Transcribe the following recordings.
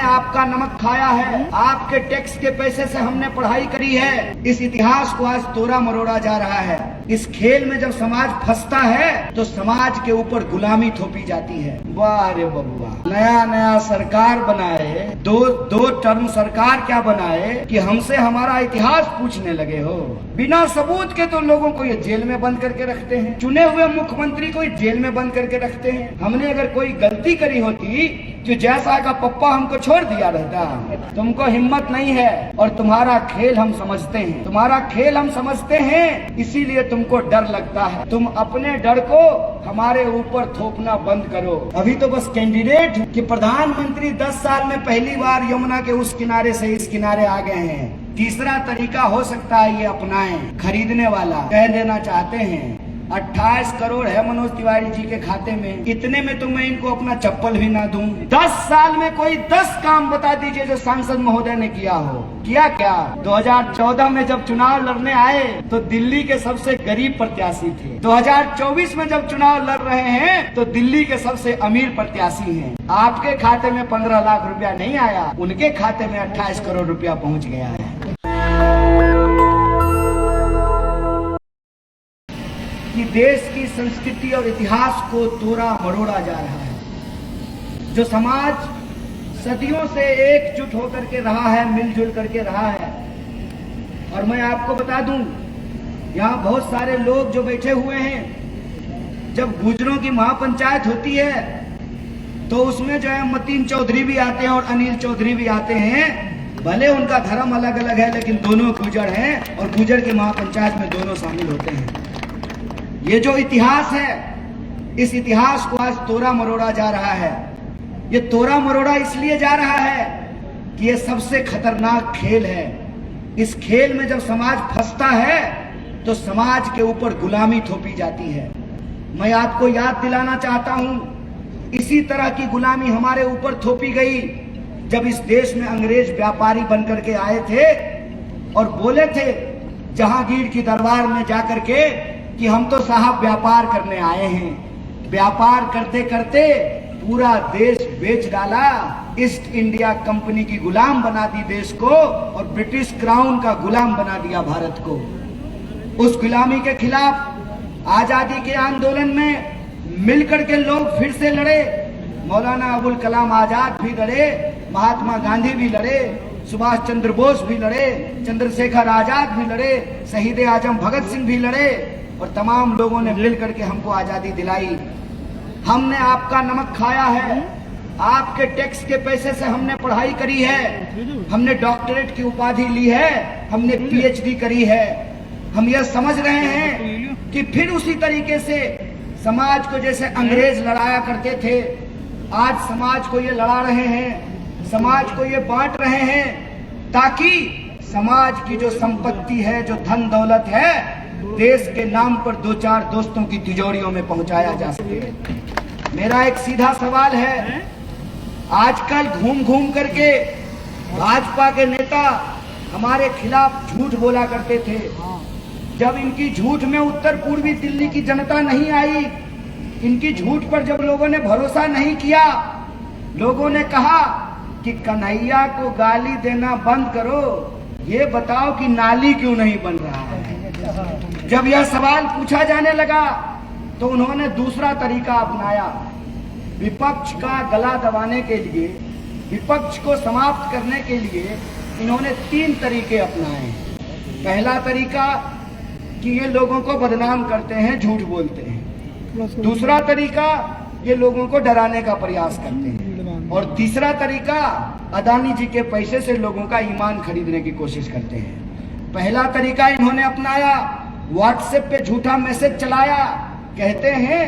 हमने आपका नमक खाया है, आपके टैक्स के पैसे से हमने पढ़ाई करी है। इस इतिहास को आज तोड़ा मरोड़ा जा रहा है। इस खेल में जब समाज फंसता है तो समाज के ऊपर गुलामी थोपी जाती है। वाह रे बबुआ, नया नया सरकार बनाए, दो टर्म सरकार क्या बनाए कि हमसे हमारा इतिहास पूछने लगे हो। बिना सबूत के तो लोगों को ये जेल में बंद करके रखते हैं, चुने हुए मुख्यमंत्री को जेल में बंद करके रखते हैं। हमने अगर कोई गलती करी होती तो जैसा का पप्पा हमको छोड़ दिया रहता। तुमको हिम्मत नहीं है और तुम्हारा खेल हम समझते हैं, तुम्हारा खेल हम समझते हैं, इसीलिए तुमको डर लगता है। तुम अपने डर को हमारे ऊपर थोपना बंद करो। अभी तो बस कैंडिडेट कि प्रधानमंत्री 10 साल में पहली बार यमुना के उस किनारे से इस किनारे आ गए हैं। तीसरा तरीका हो सकता है ये अपनाएं। खरीदने वाला कह देना चाहते हैं 28 करोड़ है मनोज तिवारी जी के खाते में, इतने में तो मैं इनको अपना चप्पल भी ना दूं। 10 साल में कोई 10 काम बता दीजिए जो सांसद महोदय ने किया हो। किया क्या? 2014 में जब चुनाव लड़ने आए तो दिल्ली के सबसे गरीब प्रत्याशी थे। 2024 में जब चुनाव लड़ रहे हैं तो दिल्ली के सबसे अमीर प्रत्याशी हैं। आपके खाते में 15 लाख रुपया नहीं आया, उनके खाते में 28 करोड़ रुपया पहुँच गया है। कि देश की संस्कृति और इतिहास को तोड़ा मरोड़ा जा रहा है। जो समाज सदियों से एकजुट होकर के रहा है, मिलजुल करके रहा है। और मैं आपको बता दूं, यहाँ बहुत सारे लोग जो बैठे हुए हैं, जब गुजरों की महापंचायत होती है तो उसमें जो है मतीन चौधरी भी आते हैं और अनिल चौधरी भी आते हैं। भले उनका धर्म अलग अलग है लेकिन दोनों गुजर हैं और गुजर की महापंचायत में दोनों शामिल होते हैं। ये जो इतिहास है, इस इतिहास को आज तोड़ा मरोड़ा जा रहा है। ये तोड़ा मरोड़ा इसलिए जा रहा है कि ये सबसे खतरनाक खेल है। इस खेल में जब समाज फंसता है तो समाज के ऊपर गुलामी थोपी जाती है। मैं आपको याद दिलाना चाहता हूं, इसी तरह की गुलामी हमारे ऊपर थोपी गई जब इस देश में अंग्रेज व्यापारी बनकर के आए थे और बोले थे जहांगीर की दरबार में जाकर के कि हम तो साहब व्यापार करने आए हैं। व्यापार करते करते पूरा देश बेच डाला, ईस्ट इंडिया कंपनी की गुलाम बना दी देश को और ब्रिटिश क्राउन का गुलाम बना दिया भारत को। उस गुलामी के खिलाफ आजादी के आंदोलन में मिलकर के लोग फिर से लड़े। मौलाना अबुल कलाम आजाद भी लड़े, महात्मा गांधी भी लड़े, सुभाष चंद्र बोस भी लड़े, चंद्रशेखर आजाद भी लड़े, शहीद आजम भगत सिंह भी लड़े और तमाम लोगों ने मिल करके हमको आजादी दिलाई। हमने आपका नमक खाया है, आपके टैक्स के पैसे से हमने पढ़ाई करी है, हमने डॉक्टरेट की उपाधि ली है, हमने पीएचडी करी है। हम यह समझ रहे हैं कि फिर उसी तरीके से समाज को जैसे अंग्रेज लड़ाया करते थे, आज समाज को ये लड़ा रहे हैं, समाज को ये बांट रहे हैं ताकि समाज की जो संपत्ति है, जो धन दौलत है, देश के नाम पर 2-4 दोस्तों की तिजोरियों में पहुंचाया जा सके। मेरा एक सीधा सवाल है, आजकल घूम घूम करके भाजपा के नेता हमारे खिलाफ झूठ बोला करते थे। जब इनकी झूठ में उत्तर पूर्वी दिल्ली की जनता नहीं आई, इनकी झूठ पर जब लोगों ने भरोसा नहीं किया, लोगों ने कहा कि कन्हैया को गाली देना बंद करो, ये बताओ कि नाली क्यों नहीं बन रहा है। जब यह सवाल पूछा जाने लगा तो उन्होंने दूसरा तरीका अपनाया। विपक्ष का गला दबाने के लिए, विपक्ष को समाप्त करने के लिए इन्होंने 3 तरीके अपनाए। पहला तरीका कि ये लोगों को बदनाम करते हैं, झूठ बोलते हैं। दूसरा तरीका, ये लोगों को डराने का प्रयास करते हैं। और तीसरा तरीका, अदानी जी के पैसे से लोगों का ईमान खरीदने की कोशिश करते हैं। पहला तरीका इन्होंने अपनाया, व्हाट्सएप पे झूठा मैसेज चलाया, कहते हैं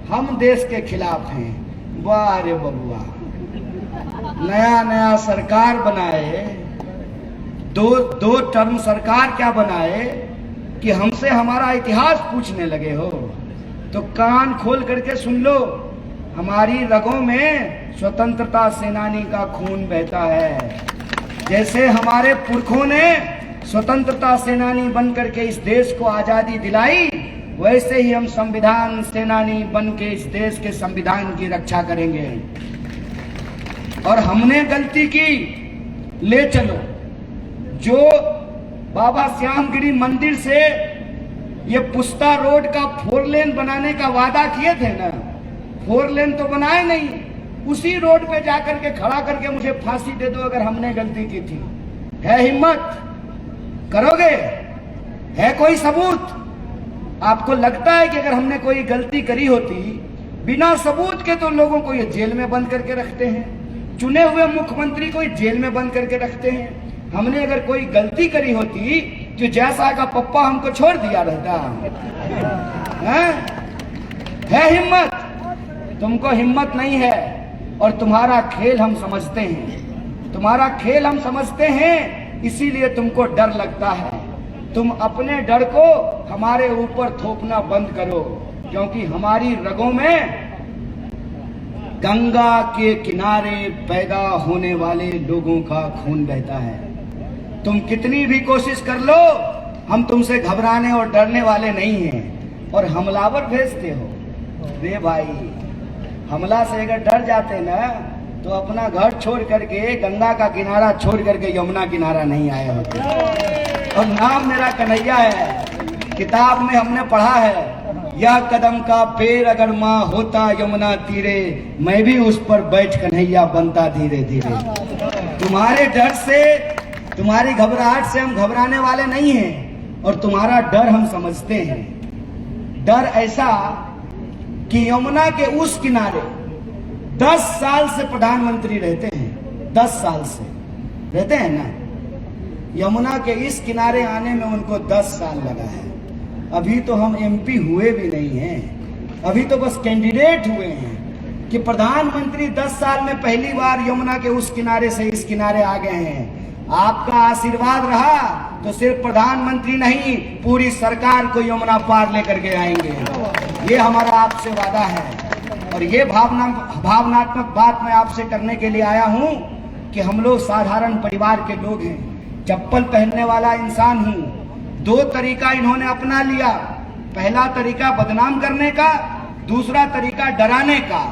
हम देश के खिलाफ हैं। वाह रे बबुआ, नया नया सरकार बनाए, दो टर्म सरकार क्या बनाए कि हमसे हमारा इतिहास पूछने लगे हो। तो कान खोल करके सुन लो, हमारी रगों में स्वतंत्रता सेनानी का खून बहता है। जैसे हमारे पुरखों ने स्वतंत्रता सेनानी बन करके इस देश को आजादी दिलाई, वैसे ही हम संविधान सेनानी बन के इस देश के संविधान की रक्षा करेंगे। और हमने गलती की, ले चलो। जो बाबा श्यामगिरी मंदिर से ये पुस्ता रोड का 4 लेन बनाने का वादा किए थे ना, 4 लेन तो बनाए नहीं, उसी रोड पे जाकर के खड़ा करके मुझे फांसी दे दो अगर हमने गलती की थी। है हिम्मत? करोगे? है कोई सबूत? आपको लगता है कि अगर हमने कोई गलती करी होती, बिना सबूत के तो लोगों को ये जेल में बंद करके रखते हैं, चुने हुए मुख्यमंत्री को जेल में बंद करके रखते हैं। हमने अगर कोई गलती करी होती तो जैसा का पप्पा हमको छोड़ दिया रहता है हिम्मत? तुमको हिम्मत नहीं है और तुम्हारा खेल हम समझते हैं, तुम्हारा खेल हम समझते हैं, इसीलिए तुमको डर लगता है। तुम अपने डर को हमारे ऊपर थोपना बंद करो, क्योंकि हमारी रगों में गंगा के किनारे पैदा होने वाले लोगों का खून बहता है। तुम कितनी भी कोशिश कर लो, हम तुमसे घबराने और डरने वाले नहीं हैं। और हमलावर भेजते हो, रे भाई, हमला से अगर डर जाते ना तो अपना घर छोड़ करके, गंगा का किनारा छोड़ करके यमुना किनारा नहीं आए होते। और नाम मेरा कन्हैया है, किताब में हमने पढ़ा है, यह कदम का पेड़ अगर माँ होता यमुना तीरे, मैं भी उस पर बैठ कन्हैया बनता धीरे धीरे। तुम्हारे डर से, तुम्हारी घबराहट से हम घबराने वाले नहीं हैं, और तुम्हारा डर हम समझते हैं। डर ऐसा कि यमुना के उस किनारे 10 साल से प्रधानमंत्री रहते हैं, 10 साल से रहते हैं ना। यमुना के इस किनारे आने में उनको 10 साल लगा है। अभी तो हम एमपी हुए भी नहीं हैं, अभी तो बस कैंडिडेट हुए हैं कि प्रधानमंत्री 10 साल में पहली बार यमुना के उस किनारे से इस किनारे आ गए हैं। आपका आशीर्वाद रहा तो सिर्फ प्रधानमंत्री नहीं, पूरी सरकार को यमुना पार लेकर के आएंगे। ये हमारा आपसे वादा है। और ये भावनात्मक बात मैं आपसे करने के लिए आया हूं कि हम लोग साधारण परिवार के लोग हैं, चप्पल पहनने वाला इंसान हूं। 2 तरीका इन्होंने अपना लिया, पहला तरीका बदनाम करने का, दूसरा तरीका डराने का।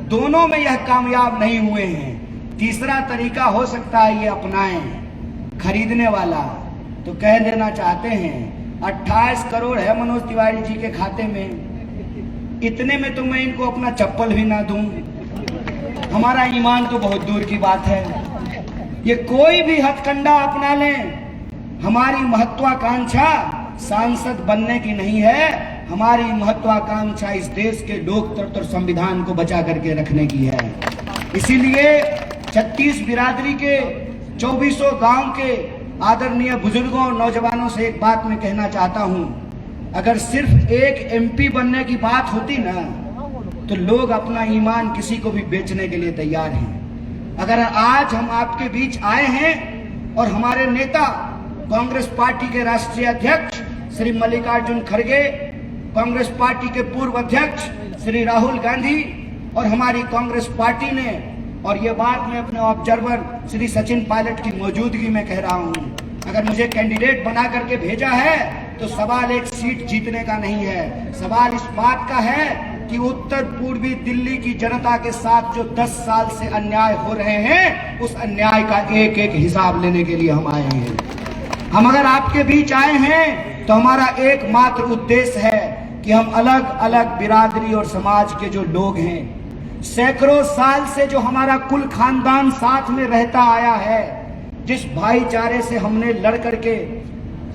दोनों में यह कामयाब नहीं हुए हैं। तीसरा तरीका हो सकता है ये अपनाएं, खरीदने वाला। तो कह देना चाहते हैं 28 करोड़ है मनोज तिवारी जी के खाते में, इतने में तो मैं इनको अपना चप्पल भी ना दूं। हमारा ईमान तो बहुत दूर की बात है। ये कोई भी हथकंडा अपना लें, हमारी महत्वाकांक्षा सांसद बनने की नहीं है, हमारी महत्वाकांक्षा इस देश के लोकतंत्र और संविधान को बचा करके रखने की है। इसीलिए 36 बिरादरी के 2400 गांव के आदरणीय बुजुर्गों और नौजवानों से एक बात मैं कहना चाहता हूं, अगर सिर्फ एक एमपी बनने की बात होती ना तो लोग अपना ईमान किसी को भी बेचने के लिए तैयार हैं। अगर आज हम आपके बीच आए हैं और हमारे नेता कांग्रेस पार्टी के राष्ट्रीय अध्यक्ष श्री मल्लिकार्जुन खड़गे, कांग्रेस पार्टी के पूर्व अध्यक्ष श्री राहुल गांधी और हमारी कांग्रेस पार्टी ने, और ये बात मैं अपने ऑब्जर्वर श्री सचिन पायलट की मौजूदगी में कह रहा हूं, अगर मुझे कैंडिडेट बना करके भेजा है तो सवाल एक सीट जीतने का नहीं है, सवाल इस बात का है कि उत्तर पूर्वी दिल्ली की जनता के साथ जो 10 साल से अन्याय हो रहे हैं, उस अन्याय का एक एक हिसाब लेने के लिए हम आए हैं। हम अगर आपके बीच आए हैं तो हमारा एकमात्र उद्देश्य है कि हम अलग अलग बिरादरी और समाज के जो लोग हैं, सैकड़ों साल से जो हमारा कुल खानदान साथ में रहता आया है, जिस भाईचारे से हमने लड़ करके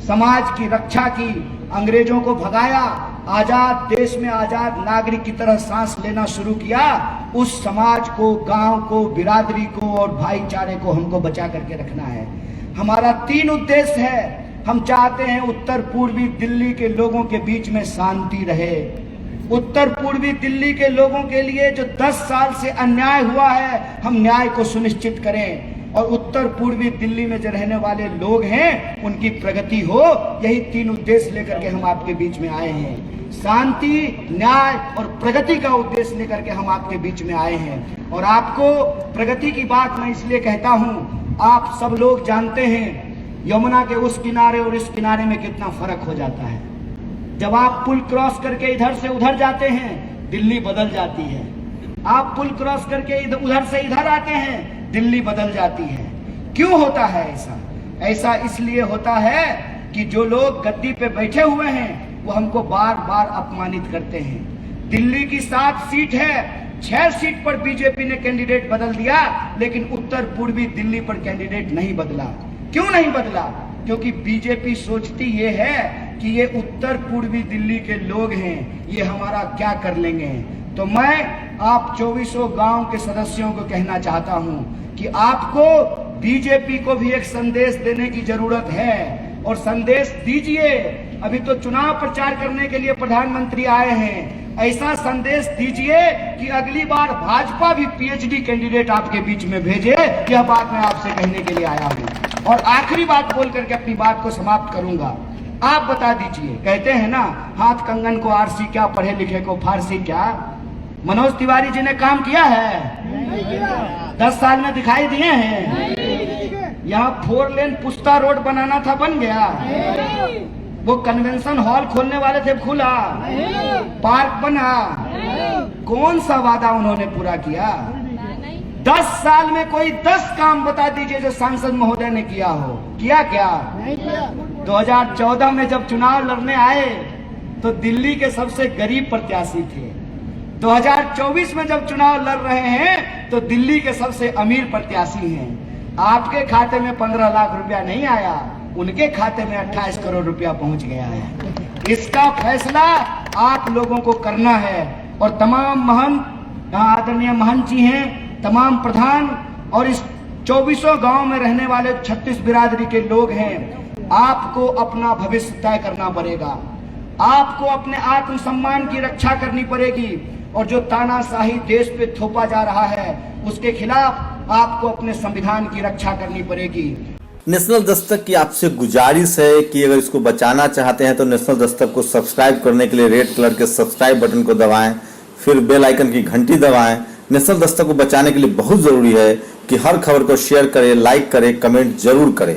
समाज की रक्षा की, अंग्रेजों को भगाया, आजाद देश में आजाद नागरिक की तरह सांस लेना शुरू किया, उस समाज को, गांव को, बिरादरी को और भाईचारे को हमको बचा करके रखना है। हमारा 3 उद्देश्य है। हम चाहते हैं उत्तर पूर्वी दिल्ली के लोगों के बीच में शांति रहे। उत्तर पूर्वी दिल्ली के लोगों के लिए जो 10 साल से अन्याय हुआ है, हम न्याय को सुनिश्चित करें और उत्तर पूर्वी दिल्ली में जो रहने वाले लोग हैं उनकी प्रगति हो। यही 3 उद्देश्य लेकर के हम आपके बीच में आए हैं। शांति, न्याय और प्रगति का उद्देश्य लेकर के हम आपके बीच में आए हैं। और आपको प्रगति की बात मैं इसलिए कहता हूं, आप सब लोग जानते हैं यमुना के उस किनारे और इस किनारे में कितना फर्क हो जाता है। जब आप पुल क्रॉस करके इधर से उधर जाते हैं, दिल्ली बदल जाती है। आप पुल क्रॉस करके उधर से इधर आते हैं, दिल्ली बदल जाती है। क्यों होता है ऐसा? ऐसा इसलिए होता है कि जो लोग गद्दी पे बैठे हुए हैं वो हमको बार बार अपमानित करते हैं। दिल्ली की 7 सीट है, 6 सीट पर बीजेपी ने कैंडिडेट बदल दिया, लेकिन उत्तर पूर्वी दिल्ली पर कैंडिडेट नहीं बदला। क्यों नहीं बदला? क्योंकि बीजेपी सोचती ये है कि ये उत्तर पूर्वी दिल्ली के लोग हैं, ये हमारा क्या कर लेंगे। तो मैं आप 24 गांव के सदस्यों को कहना चाहता हूं कि आपको बीजेपी को भी एक संदेश देने की जरूरत है, और संदेश दीजिए। अभी तो चुनाव प्रचार करने के लिए प्रधानमंत्री आए हैं, ऐसा संदेश दीजिए कि अगली बार भाजपा भी पीएचडी कैंडिडेट आपके बीच में भेजे। यह बात मैं आपसे कहने के लिए आया हूं। और आखिरी बात बोल करके अपनी बात को समाप्त करूंगा। आप बता दीजिए, कहते हैं ना, हाथ कंगन को आरसी क्या, पढ़े लिखे को फारसी क्या। मनोज तिवारी जी ने काम किया है? 10 साल में दिखाई दिए हैं? यहाँ 4 लेन पुस्ता रोड बनाना था, बन गया? वो कन्वेंशन हॉल खोलने वाले थे, खुला? पार्क बना? कौन सा वादा उन्होंने पूरा किया? 10 साल में कोई 10 काम बता दीजिए जो सांसद महोदय ने किया हो। किया क्या? 2014 में जब चुनाव लड़ने आए तो दिल्ली के सबसे गरीब प्रत्याशी थे। 2024 में जब चुनाव लड़ रहे हैं तो दिल्ली के सबसे अमीर प्रत्याशी हैं। आपके खाते में 15 लाख रुपया नहीं आया, उनके खाते में 28 करोड़ रुपया पहुंच गया है। इसका फैसला आप लोगों को करना है। और तमाम महंत, आदरणीय महंत जी हैं, तमाम प्रधान और इस 24 गांव में रहने वाले 36 बिरादरी के लोग हैं, आपको अपना भविष्य तय करना पड़ेगा। आपको अपने आत्मसम्मान की रक्षा करनी पड़ेगी, और जो तानाशाही देश पे थोपा जा रहा है उसके खिलाफ आपको अपने संविधान की रक्षा करनी पड़ेगी। नेशनल दस्तक की आपसे गुजारिश है कि अगर इसको बचाना चाहते हैं तो नेशनल दस्तक को सब्सक्राइब करने के लिए रेड कलर के सब्सक्राइब बटन को दबाएं, फिर बेल आइकन की घंटी दबाएं। नेशनल दस्तक को बचाने के लिए बहुत जरूरी है कि हर खबर को शेयर करें, लाइक करें, कमेंट जरूर करें।